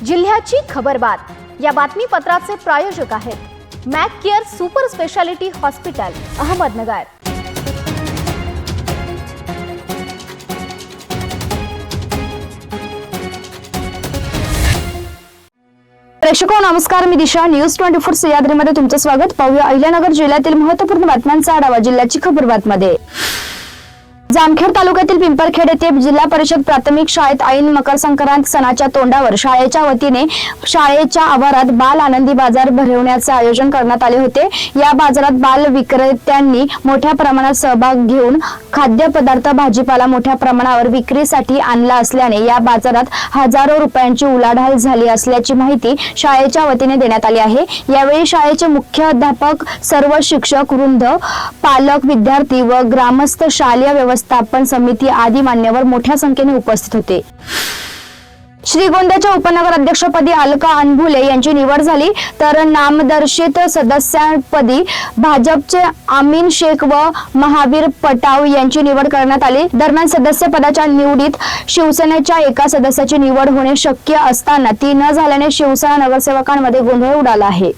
जिल्ह्याची खबरबात या बातमीपत्राचे प्रायोजक आहेत Mac Care super speciality hospital Ahmednagar. प्रेक्षको नमस्कार, मी दिशा। न्यूज 24 सह्याद्रीमध्ये तुमचं स्वागत। पाहूया अहिल्यानगर जिल्ह्यातील महत्त्वपूर्ण बातम्यांचा आढावा जिल्ह्याची खबरबातमध्ये। जामखेड तालुक्यातील पिंपरखेड येथे जिल्हा परिषद प्राथमिक शाळेत ऐन मकर संक्रांत सणाच्या तोंडावर शाळेच्या वतीने शाळेच्या आवारात बाल आनंदी बाजार भरवण्याचे आयोजन करण्यात आले होते। या बाजारात बाल विक्रेत्यांनी मोठ्या प्रमाणात सहभाग घेऊन खाद्यपदार्थ भाजीपाला मोठ्या प्रमाणावर विक्रीसाठी आणला असल्याने या बाजारात हजारो रुपयांची उलाढाल झाली असल्याची माहिती शाळेच्या वतीने देण्यात आली आहे। यावेळी शाळेचे मुख्याध्यापक, सर्व शिक्षक वृंद, पालक, विद्यार्थी व ग्रामस्थ, शालेय व्यवस्थापन समिती आदी मान्यवर मोठ्या संख्येने उपस्थित होते। श्रीगोंद्याच्या उपनगर अध्यक्षपदी अलका अनभुले यांची निवड झाली, तर नामदर्शित सदस्यपदी भाजपचे आमीन शेख व महावीर पटाव यांची निवड करण्यात आली। दरम्यान सदस्यपदाच्या निवडीत शिवसेनेच्या एका सदस्याची निवड होणे शक्य असताना ती न झाल्याने शिवसेना नगरसेवकांमध्ये गोंधळ उडाला आहे।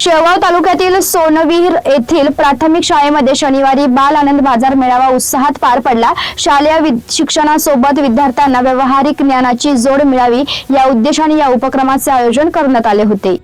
शेवगाव तालुक्यातील सोनविहीर येथील प्राथमिक शाळेमध्ये शनिवारी बाल आनंद बाजार मेळावा उत्साहात पार पडला। शालेय शिक्षणासोबत विद्यार्थ्यांना व्यावहारिक ज्ञानाची जोड मिळावी या उद्देशाने या उपक्रमाचे आयोजन करण्यात आले होते।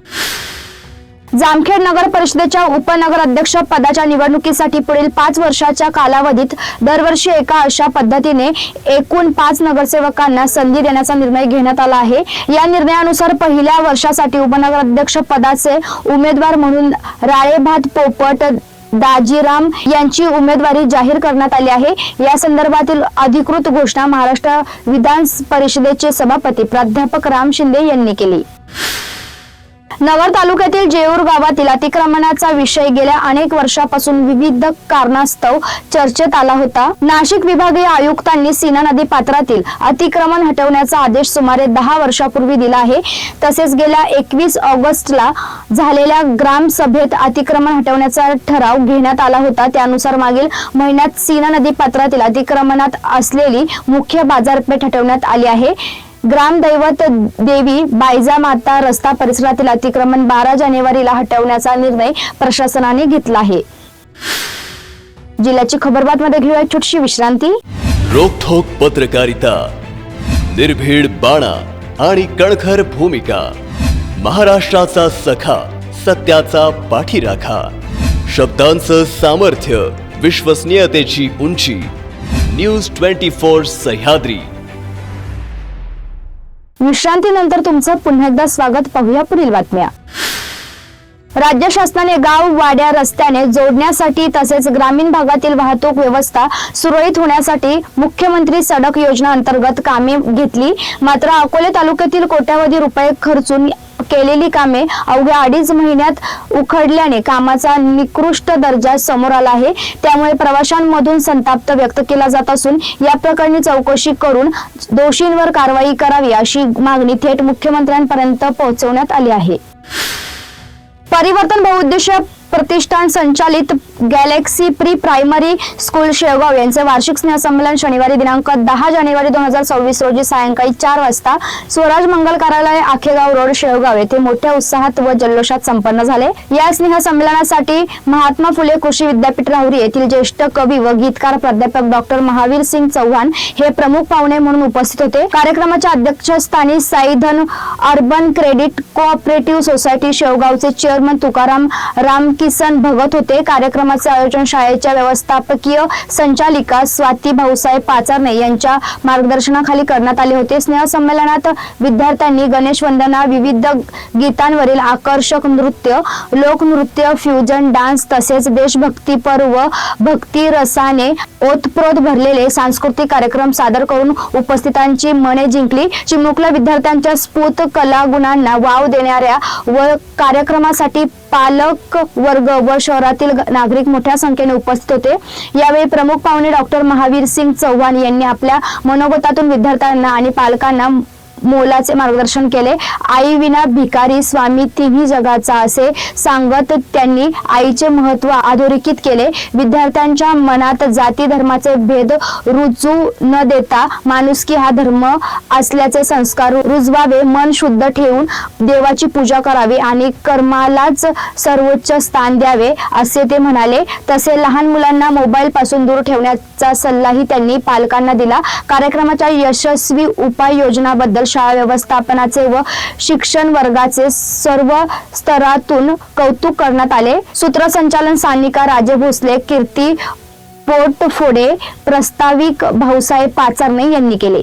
जामखेड नगर परिषदेच्या उपनगर अध्यक्ष पदाच्या निवडणुकीसाठी पुढील 5 वर्षाच्या कालावधीत दरवर्षी एका अशा पद्धतीने एकूण 5 नगरसेवकांना संधी देण्याचा निर्णय घेण्यात आला आहे। या निर्णयानुसार पहिल्या वर्षासाठी उपनगर अध्यक्ष पदाचे उमेदवार म्हणून राळेभात पोपट दाजीराम यांची उमेदवारी जाहीर करण्यात आली आहे। या संदर्भातील अधिकृत घोषणा महाराष्ट्र विधान परिषदेचे सभापती प्राध्यापक राम शिंदे यांनी केली। नगर तालुक्यातील जेऊर गावातील अतिक्रमणाचा विषय गेल्या अनेक वर्षापासून विविध कारणास्तव चर्चेत आला होता। नाशिक विभागीय आयुक्तांनी सीना नदी पात्रातील अतिक्रमण हटवण्याचा आदेश सुमारे 10 वर्षापूर्वी दिला आहे। तसेच गेल्या 21 ऑगस्टला झालेल्या ग्रामसभेत अतिक्रमण हटवण्याचा ठराव घेण्यात आला होता। त्यानुसार मागील महिन्यात सीना नदी पात्रातील अतिक्रमणात असलेली मुख्य बाजारपेठ हटवण्यात आली आहे। ग्रामदैवत देवी बायजा माता रस्ता परिसरातील अतिक्रमण 12 जानेवारीला हटवण्याचा निर्णय प्रशासनाने घेतला आहे। जिल्ह्याची खबरबातमध्ये घेऊया छोटीशी विश्रांती। रोखोक पत्रकारिता, निर्भीड बाणा आणि कणखर भूमिका, महाराष्ट्राचा सखा, सत्याचा पाठीराखा, शब्दांचं सामर्थ्य, विश्वसनीयतेची उंची। न्यूज 24 सह्याद्री। विश्रांतीनंतर तुमचं पुन्हा एकदा स्वागत। पाहूया पुढील बातम्या। राज्य शासनाने गाव वाड्या रस्त्याने जोडण्यासाठी तसेच ग्रामीण भागातील वाहतूक व्यवस्था सुरळीत होण्यासाठी मुख्यमंत्री सडक योजना अंतर्गत कामे घेतली। मात्र अकोले तालुक्यातील कोट्यावधी रुपये खर्चून केलेली कामे अवघ्या 2.5 महिन्यात उखडल्याने कामाचा निकृष्ट दर्जा समोर आला आहे। त्यामुळे प्रवाशांमधून संताप व्यक्त केला जात असून या प्रकरणी चौकशी करून दोषींवर कारवाई करावी अशी मागणी थेट मुख्यमंत्र्यांपर्यंत पोहोचवण्यात आली आहे। परिवर्तन बहुउद्देशीय प्रतिष्ठान संचालित Galaxy pre primary school Shevgaon यांचे वार्षिक स्नेहसंमेलन शनिवारी दिनांक 10 जानेवारी 2024 रोजी सायंकाळी 4 वाजता स्वराज मंगल कार्यालय आखेगाव रोड शेवगाव येथे मोठ्या उत्साहात व जल्लोषात संपन्न झाले। या स्नेहसंमेलनासाठी महात्मा फुले कृषी विद्यापीठ राहुरी येथील ज्येष्ठ कवी व गीतकार प्राध्यापक डॉक्टर महावीर सिंग चौहान हे प्रमुख पाहुणे म्हणून उपस्थित होते। कार्यक्रमाच्या अध्यक्षस्थानी Saidhan urban credit cooperative society शेवगावचे चेअरमन तुकाराम रामकिसन भगत होते। कार्यक्रमाचे आयोजन शाळेच्या व्यवस्थापकीय संचालिका स्वाती भाऊसाहेब पाचारणे यांच्या मार्गदर्शनाखाली करण्यात आले होते। स्नेहसंमेलनात विद्यार्थ्यांनी गणेश वंदना, विविध गीतांवरील आकर्षक नृत्य, लोकनृत्य, फ्युजन डान्स तसेच देशभक्तीपर व भक्ती रसाने ओतप्रोत भरलेले सांस्कृतिक कार्यक्रम सादर करून उपस्थितांची मने जिंकली। चिमुकल्या विद्यार्थ्यांच्या स्फूर्त कलागुणांना वाव देणाऱ्या व कार्यक्रमासाठी पालक वर्ग व शहरातील नागरिक मोठ्या संख्येने उपस्थित होते। यावेळी प्रमुख पाहुणे डॉक्टर महावीर सिंग चौहान यांनी आपल्या मनोगतातून विद्यार्थ्यांना आणि पालकांना मोलाचे मार्गदर्शन केले. आई विना भिकारी स्वामी तिन्ही जगाचा असे सांगत त्यांनी आईचे महत्त्व अधोरेखित केले. विद्यार्थ्यांच्या मनात जाती धर्माचे भेद रुजू न देता माणुसकी हा धर्म असल्याचे संस्कार रुजवावे. मन शुद्ध ठेवून देवाची पूजा करावी आणि कर्मालाच सर्वोच्च स्थान द्यावे असे ते म्हणाले. तसे लहान मुलांना मोबाईल पासून दूर ठेवण्याचा सल्लाही त्यांनी पालकांना दिला. कार्यक्रमाच्या यशस्वी उपाययोजनाबद्दल शाळा व्यवस्थापनाचे व शिक्षण वर्गाचे सर्व स्तरातून कौतुक करण्यात आले. सूत्रसंचालन सानिका राजे भोसले, कीर्ती पोटफोडे, प्रास्ताविक भाऊसाहेब पाचारणे यांनी केले.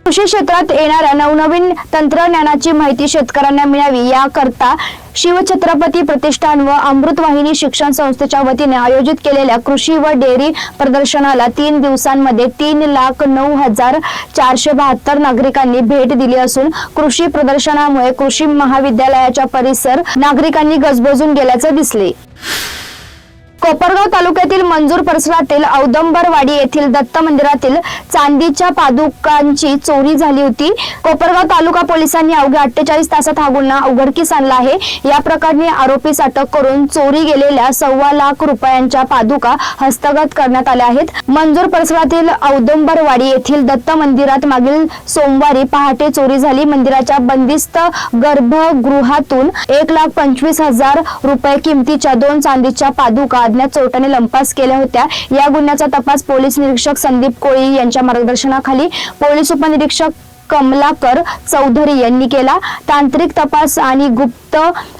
कृषी क्षेत्रात येणाऱ्या नवनवीन तंत्रज्ञानाची माहिती शेतकऱ्यांना मिळावी याकरता शिवछत्रपती प्रतिष्ठान व अमृतवाहिनी शिक्षण संस्थेच्या वतीने आयोजित केलेल्या कृषी व डेअरी प्रदर्शनाला 3 दिवसांमध्ये 3,09,472 नागरिकांनी भेट दिली असून कृषी प्रदर्शनामुळे कृषी महाविद्यालयाचा परिसर नागरिकांनी गजबजून गेल्याचे दिसले. कोपरगाव तालुक्यातील मंजूर परिसरातील औदंबरवाडी येथील दत्त मंदिरातील चांदीच्या पादुकांची चोरी झाली होती. कोपरगाव तालुका पोलिसांनी अवघ्या 48 तासात हा गुन्हा उघडकीस आणला आहे. या प्रकरणी आरोपीस अटक करून चोरी गेलेल्या 1.25 लाख रुपयांच्या पादुका हस्तगत करण्यात आल्या आहेत. मंजूर परिसरातील औदंबरवाडी येथील दत्त मंदिरात मागील सोमवारी पहाटे चोरी झाली. मंदिराच्या बंदिस्त गर्भगृहातून 1,25,000 रुपये किमतीच्या 2 चांदीच्या पादुका अज्ञात चोरट्याने लंपास केल्या होत्या. या गुन्ह्याचा तपास पोलीस निरीक्षक संदीप कोळी यांच्या मार्गदर्शनाखाली पोलीस उपनिरीक्षक कमलाकर चौधरी यांनी केला. तांत्रिक तपास आणि गुप्त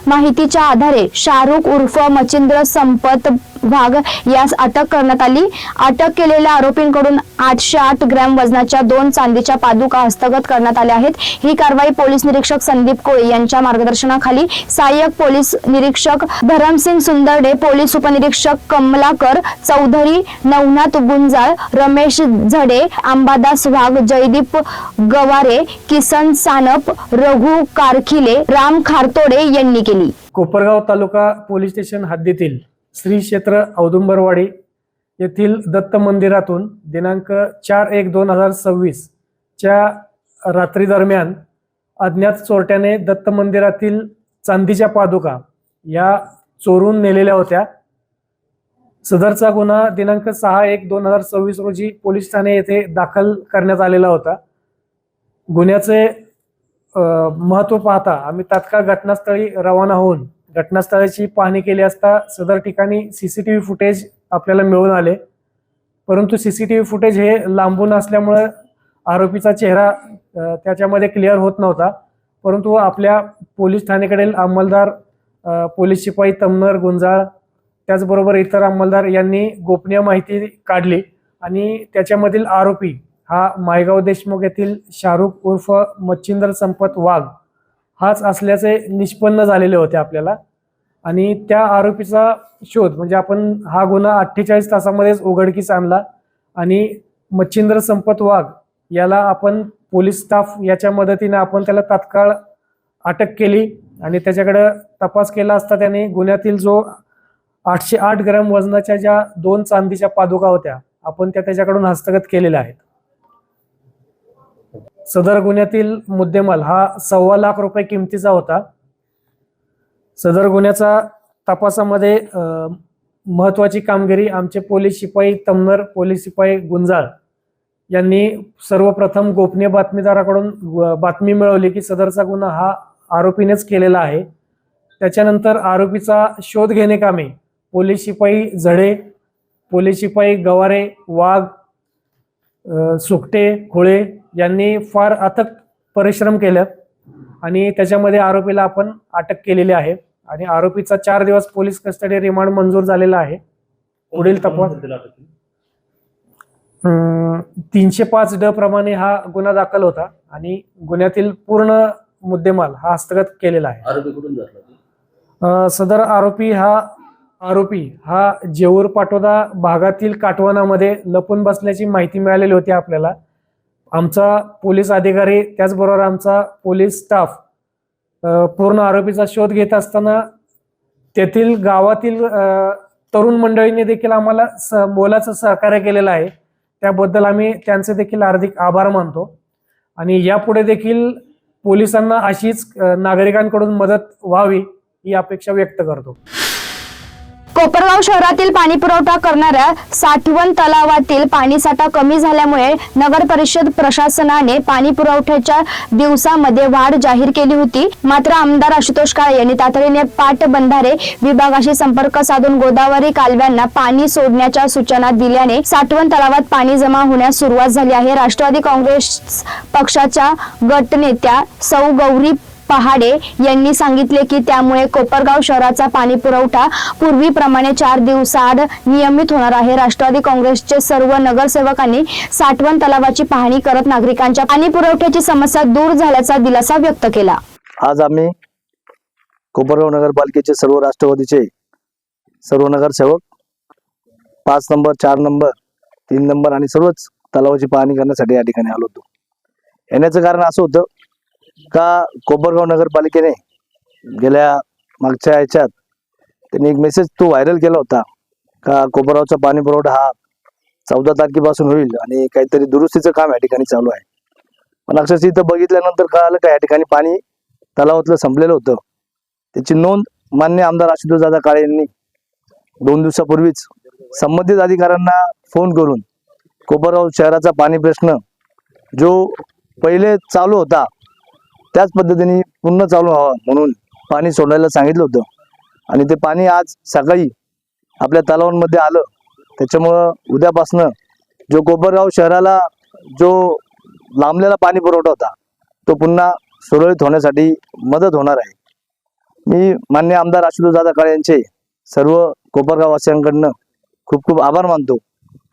माहितीच्या आधारे शाहरुख उर्फ मच्छिंद्र संपत वाघ यास अटक करण्यात आली. अटक केलेल्या आरोपींकडून 808 ग्रॅम वजनाच्या 2 चांदीच्या पादुका हस्तगत करण्यात आल्या आहेत. ही कारवाई पोलीस निरीक्षक संदीप कोळी यांच्या मार्गदर्शनाखाली सहाय्यक पोलीस निरीक्षक धरमसिंग सुंदरडे, पोलीस उपनिरीक्षक कमलाकर चौधरी, नवनाथ गुंजाळ, रमेश झडे, अंबादास वाघ, जयदीप गवारे, किसन सानप, रघु कारखिले, राम खारतोडे यांनी केली. कोपरगाव तालुका पोलीस स्टेशन हद्दीतील श्री क्षेत्र औदुंबरवाडी येथील दत्त मंदिरातून दिनांक 4/1/2026 च्या रात्री दरम्यान अज्ञात चोरट्याने दत्त मंदिरातील चांदीच्या पादुका या चोरून नेलेल्या होत्या. सदरचा गुन्हा दिनांक 6/1/2026 रोजी पोलीस ठाणे येथे दाखल करण्यात आलेला होता. गुन्ह्याचे महत्त्व पाहता आम्ही तात्काळ घटनास्थळी रवाना होऊन घटनास्थळाची पाहणी केली असता सदर ठिकाणी सीसीटीव्ही फुटेज आपल्याला मिळून आले. परंतु सीसीटीव्ही फुटेज हे लांबून असल्यामुळे आरोपीचा चेहरा त्याच्यामध्ये क्लिअर होत नव्हता. परंतु आपल्या पोलीस ठाण्याकडील अंमलदार, पोलीस शिपाई तमनर, गुंजाळ, त्याचबरोबर इतर अंमलदार यांनी गोपनीय माहिती काढली आणि त्याच्यामधील आरोपी हा मायगाव देशमुख येथील शाहरुख उर्फ मच्छिंद्र संपत वाघ हाच असल्याचे निष्पन्न झालेले होते आपल्याला. आणि त्या आरोपीचा शोध म्हणजे आपण हा गुन्हा 48 तासामध्येच उघडकीस आणला आणि मच्छिंद्र संपत वाघ याला आपण पोलीस स्टाफ याच्या मदतीने आपण त्याला तात्काळ अटक केली आणि त्याच्याकडे तपास केला असता त्याने गुन्ह्यातील जो 808 ग्रॅम वजनाच्या ज्या 2 चांदीच्या पादुका होत्या आपण त्याच्याकडून हस्तगत केलेल्या आहेत. सदर गुन्ह्यातील मुद्देमाल हा 1.25 लाख रुपये किमतीचा होता. सदर गुन्ह्याचा तपासामध्ये महत्त्वाची कामगिरी आमचे पोलीस शिपाई तमनर, पोलीस शिपाई गुंजाळ यांनी सर्वप्रथम गोपनीय बातमीदाराकडून बातमी मिळवली की सदरचा गुन्हा हा आरोपीनेच केलेला आहे. त्याच्यानंतर आरोपीचा शोध घेणे कामे पोलीस शिपाई झडे, पोलीस शिपाई गवारे, वाघ, सुकटे, खोळे यांनी फार अथक परिश्रम केले आणि त्याच्यामध्ये आरोपीला आपण अटक केलेली आहे आणि आरोपीचा 4 दिवस पोलीस कस्टडी रिमांड मंजूर झालेला आहे. पुढील तपास 305 प्रमाणे हा गुन्हा दाखल होता आणि गुन्ह्यातील पूर्ण मुद्देमाल हा हस्तगत केलेला आहे. आरोपी कुठून धरला? सदर आरोपी हा जेऊर पाटोदा भागातील काटवनामध्ये लपून बसल्याची माहिती मिळालेली होती आपल्याला. आमचा पोलीस अधिकारी त्याचबरोबर आमचा पोलीस स्टाफ पूर्ण आरोपीचा शोध घेत असताना तेथील गावातील तरुण मंडळींनी देखील आम्हाला मोलाचं सहकार्य केलेलं आहे. त्याबद्दल आम्ही त्यांचे देखील हार्दिक आभार मानतो. आणि यापुढे देखील पोलिसांना अशीच नागरिकांकडून मदत व्हावी ही अपेक्षा व्यक्त करतो. कोपरगाव शहरातील पाणी पुरवठा करणाऱ्या साठवण तलावातील पाणीसाठा कमी झाल्यामुळे नगर परिषद प्रशासनाने पाणी पुरवठ्याच्या दिवसामध्ये वाढ जाहीर केली होती. मात्र आमदार आशुतोष काळे यांनी तातडीने पाटबंधारे विभागाशी संपर्क साधून गोदावरी कालव्यांना पाणी सोडण्याच्या सूचना दिल्याने साठवण तलावात पाणी जमा होण्यास सुरुवात झाली आहे. राष्ट्रवादी काँग्रेस पक्षाच्या गटनेत्या सौ गौरी पहाडे यांनी सांगितले की त्यामुळे कोपरगाव शहराचा पाणी पुरवठा पूर्वीप्रमाणे 4 दिवसाआड नियमित होणार आहे. राष्ट्रवादी काँग्रेसचे सर्व नगरसेवकांनी साठवण तलावाची पाहणी करत नागरिकांच्या पाणी पुरवठ्याची समस्या दूर झाल्याचा दिलासा व्यक्त केला. आज आम्ही कोपरगाव नगरपालिकेचे सर्व राष्ट्रवादीचे सर्व नगरसेवक 5 नंबर 4 नंबर 3 नंबर आणि सर्वच तलावाची पाहणी करण्यासाठी या ठिकाणी आलो होतो. येण्याचं कारण असं होतं का कोपरगाव नगरपालिकेने गेल्या मागच्या याच्यात त्यांनी एक मेसेज तो व्हायरल केला होता का कोपरगावचा पाणी पुरवठा हा 14 तारखेपासून होईल आणि काहीतरी दुरुस्तीचं काम या ठिकाणी चालू आहे. पण अक्षरशः इथं बघितल्यानंतर कळालं का या ठिकाणी पाणी तलावातलं संपलेलं होतं. त्याची नोंद मान्य आमदार आशुतोष दादा काळे यांनी 2 दिवसापूर्वीच संबंधित अधिकाऱ्यांना फोन करून कोपरगाव शहराचा पाणी प्रश्न जो पहिले चालू होता त्याच पद्धतीने पूर्ण चालू व्हावा म्हणून पाणी सोडायला सांगितलं होतं. आणि ते पाणी आज सकाळी आपल्या तलावांमध्ये आलं. त्याच्यामुळं उद्यापासनं जो कोपरगाव शहराला जो लांबलेला पाणी पुरवठा होता तो पुन्हा सुरळीत होण्यासाठी मदत होणार आहे. मी मान्य आमदार आशुतोष दादा काळे यांचे सर्व कोपरगाव वासियांकडनं खूप खूप आभार मानतो.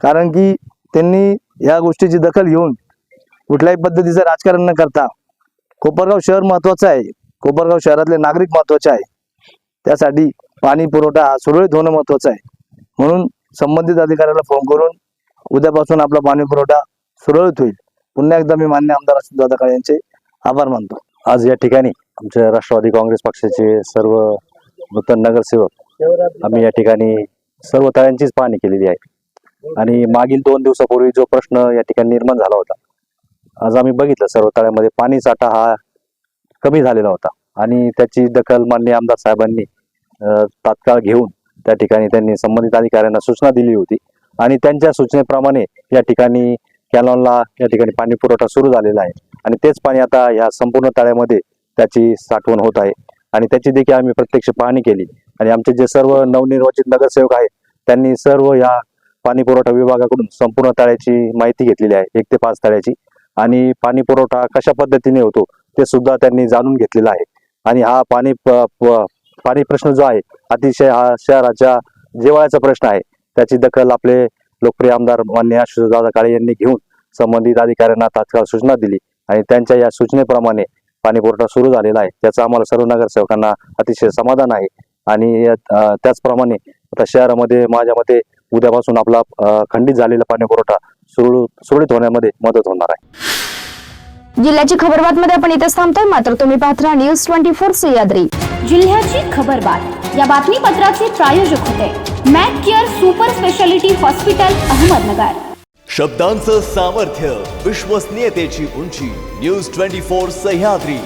कारण की त्यांनी या गोष्टीची दखल घेऊन कुठल्याही पद्धतीचं राजकारण न करता कोपरगाव शहर महत्वाचं आहे, कोपरगाव शहरातले नागरिक महत्वाचे आहे, त्यासाठी पाणी पुरवठा हा सुरळीत होणं महत्वाचं आहे. म्हणून संबंधित अधिकाऱ्याला फोन करून उद्यापासून आपला पाणी पुरवठा सुरळीत होईल. पुन्हा एकदा मी मान्य आमदार आशुतोष दादा काळे यांचे आभार मानतो. आज या ठिकाणी आमच्या राष्ट्रवादी काँग्रेस पक्षाचे सर्व नूतन नगरसेवक आम्ही या ठिकाणी सर्व तळ्यांचीच पाहणी केलेली आहे. आणि मागील 2 दिवसापूर्वी जो प्रश्न या ठिकाणी निर्माण झाला होता, आज आम्ही बघितलं सर्व तळ्यामध्ये पाणी साठा हा कमी झालेला होता आणि त्याची दखल माननीय आमदार साहेबांनी तात्काळ घेऊन त्या ठिकाणी त्यांनी संबंधित अधिकाऱ्यांना सूचना दिली होती. आणि त्यांच्या सूचनेप्रमाणे या ठिकाणी कॅनॉनला या ठिकाणी पाणी पुरवठा सुरू झालेला आहे आणि तेच पाणी आता या संपूर्ण तळ्यामध्ये त्याची साठवण होत आहे. आणि त्याची देखील आम्ही प्रत्यक्ष पाहणी केली आणि आमचे जे सर्व नवनिर्वाचित नगरसेवक आहेत त्यांनी सर्व या पाणी पुरवठा विभागाकडून संपूर्ण तळ्याची माहिती घेतलेली आहे, 1 ते 5 तळ्याची. आणि पाणी पुरवठा कशा पद्धतीने होतो ते सुद्धा त्यांनी जाणून घेतलेला आहे. आणि हा पाणी प्रश्न जो आहे अतिशय हा शहराच्या जिव्हाळ्याचा प्रश्न आहे. त्याची दखल आपले लोकप्रिय आमदार माननीय आशुतोष दादा काळे यांनी घेऊन संबंधित अधिकाऱ्यांना तात्काळ सूचना दिली आणि त्यांच्या या सूचनेप्रमाणे पाणी पुरवठा सुरू झालेला आहे. त्याचा आम्हाला सर्व नगरसेवकांना अतिशय समाधान आहे. आणि त्याचप्रमाणे आता शहरामध्ये माझ्या मते उद्यापासून आपला खंडित झालेला पाणी पुरवठा सुरळीत होण्यामध्ये मदत होणार आहे. जिल्ह्याची खबरबातमध्ये आपण इथेच थांबतोय. मात्र तुम्ही पाहत राहा न्यूज 24 सह्याद्री. जिल्ह्याची खबरबात या बातमीपत्राचे प्रायोजक होते Mac Care super speciality hospital Ahmednagar. शब्दांचं सामर्थ्य, विश्वसनीयतेची उंची. न्यूज 24 सह्याद्री.